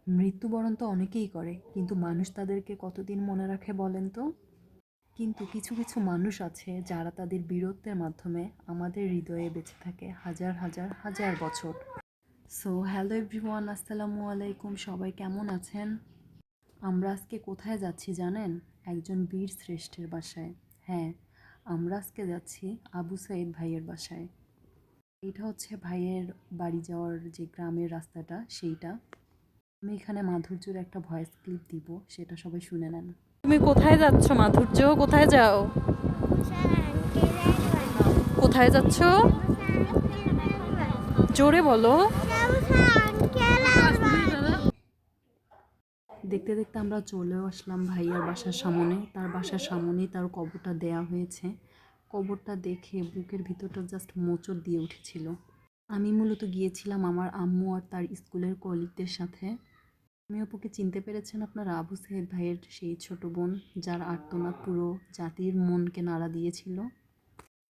মৃত্যুবরণ তো অনেকেই করে, কিন্তু মানুষ তাদেরকে কতদিন মনে রাখে বলেন তো? কিন্তু কিছু কিছু মানুষ আছে যারা তাদের বীরত্বের মাধ্যমে আমাদের হৃদয়ে বেঁচে থাকে হাজার হাজার হাজার বছর। সো হ্যালো এভরিওয়ান, আসসালামু আলাইকুম। সবাই কেমন আছেন? আমরা আজকে কোথায় যাচ্ছি জানেন? একজন বীর শ্রেষ্ঠের বাসায়। হ্যাঁ, আমরা আজকে যাচ্ছি আবু সাইদ ভাইয়ের বাসায়। এটা হচ্ছে ভাইয়ের বাড়ি যাওয়ার যে গ্রামের রাস্তাটা, সেইটা। আমি এখানে মাধুর্যর একটা ভয়েস ক্লিপ দিব, সেটা সবাই শুনে নেন। তুমি কোথায় যাচ্ছ মাধুর্য? কোথায় যাও? কোথায় যাচ্ছ? জোরে বলো। দেখতে দেখতে আমরা চলেও আসলাম ভাইয়ার বাসার সামনে। তার বাসার সামনেই তার কবরটা দেয়া হয়েছে। কবরটা দেখে বুকের ভিতরটা জাস্ট মোচড় দিয়ে উঠেছিল। আমি মূলত গিয়েছিলাম আমার আম্মু আর তার স্কুলের কলিগদের সাথে। আমি আপুকে চিনতে পেরেছেন আপনারা? আবু সাহেদ ভাইয়ের সেই ছোট বোন, যার আর্তনাদ পুরো জাতির মনকে নাড়া দিয়েছিল।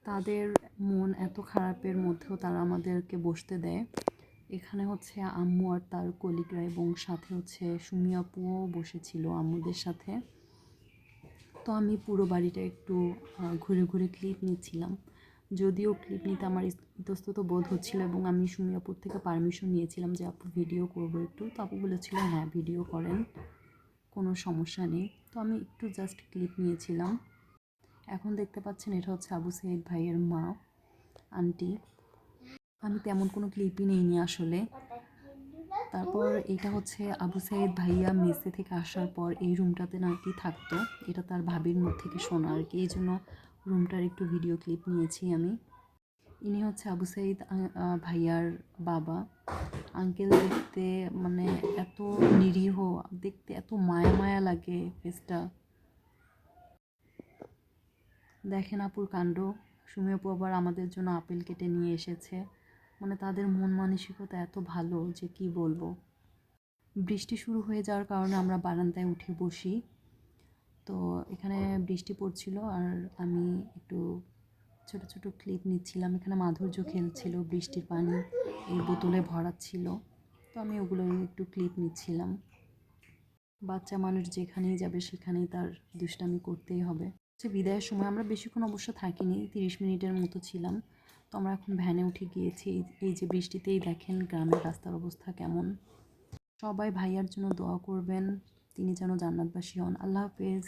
তাদের মন এত খারাপের মধ্যেও তারা আমাদেরকে বসতে দেয়। এখানে হচ্ছে আম্মু আর তার কলিগরা এবং সাথে হচ্ছে সুমি আপুও বসেছিল আম্মুদের সাথে। তো আমি পুরো বাড়িটা একটু ঘুরে ঘুরে ক্লিপ নিচ্ছিলাম। যদিও ক্লিপ নিতে আমার ইতস্তত বোধ হচ্ছিল এবং আমি সুমি আপুর থেকে পারমিশন নিয়েছিলাম যে আপু ভিডিও করবো একটু। তো আপু বলেছিল হ্যাঁ ভিডিও করেন, কোনো সমস্যা নেই। তো আমি একটু জাস্ট ক্লিপ নিয়েছিলাম। এখন দেখতে পাচ্ছেন এটা হচ্ছে আবু সাইদ ভাইয়ের মা, আন্টি। আমি তেমন কোনো ক্লিপই নিইনি আসলে। তারপর এটা হচ্ছে আবু সাইদ ভাইয়া মেসে থেকে আসার পর এই রুমটাতে নাকি থাকতো। এটা তার ভাবির মুখ থেকে শোনা আর কি, এই জন্য রুমটার একটু ভিডিও ক্লিপ নিয়েছি আমি। ইনি হচ্ছে আবু সাইদ ভাইয়ার বাবা। আঙ্কেল দেখতে মানে এত নিরীহ, দেখতে এত মায়া মায়া লাগে ফেসটা। দেখেন আপুর কাণ্ড। সুমি আপু আবার আমাদের জন্য আপেল কেটে নিয়ে এসেছে। মানে তাদের মন মানসিকতা এত ভালো যে কি বলবো। বৃষ্টি শুরু হয়ে যাওয়ার কারণে আমরা বারান্দায় উঠে বসি। তো এখানে বৃষ্টি পড়ছিল আর আমি একটু ছোট ছোট ক্লিপ নিচ্ছিলাম। এখানে মাধুর্য খেলছিল, বৃষ্টির পানি এই বোতলে ভরাচ্ছিল। তো আমি ওগুলো একটু ক্লিপ নিচ্ছিলাম। বাচ্চা মানুষ যেখানেই যাবে সেখানেই তার দুষ্টামি করতেই হবে। বিদায়ের সময় আমরা বেশিক্ষণ অবশ্য থাকিনি, 30 মিনিটের মতো ছিলাম। তো আমরা এখন ভ্যানে উঠে গিয়েছি। এই যে বৃষ্টিতেই দেখেন গ্রামের রাস্তার অবস্থা কেমন। সবাই ভাইয়ার জন্য দোয়া করবেন, তিনি যেন জান্নাতবাসী হন। আল্লাহ হাফেজ।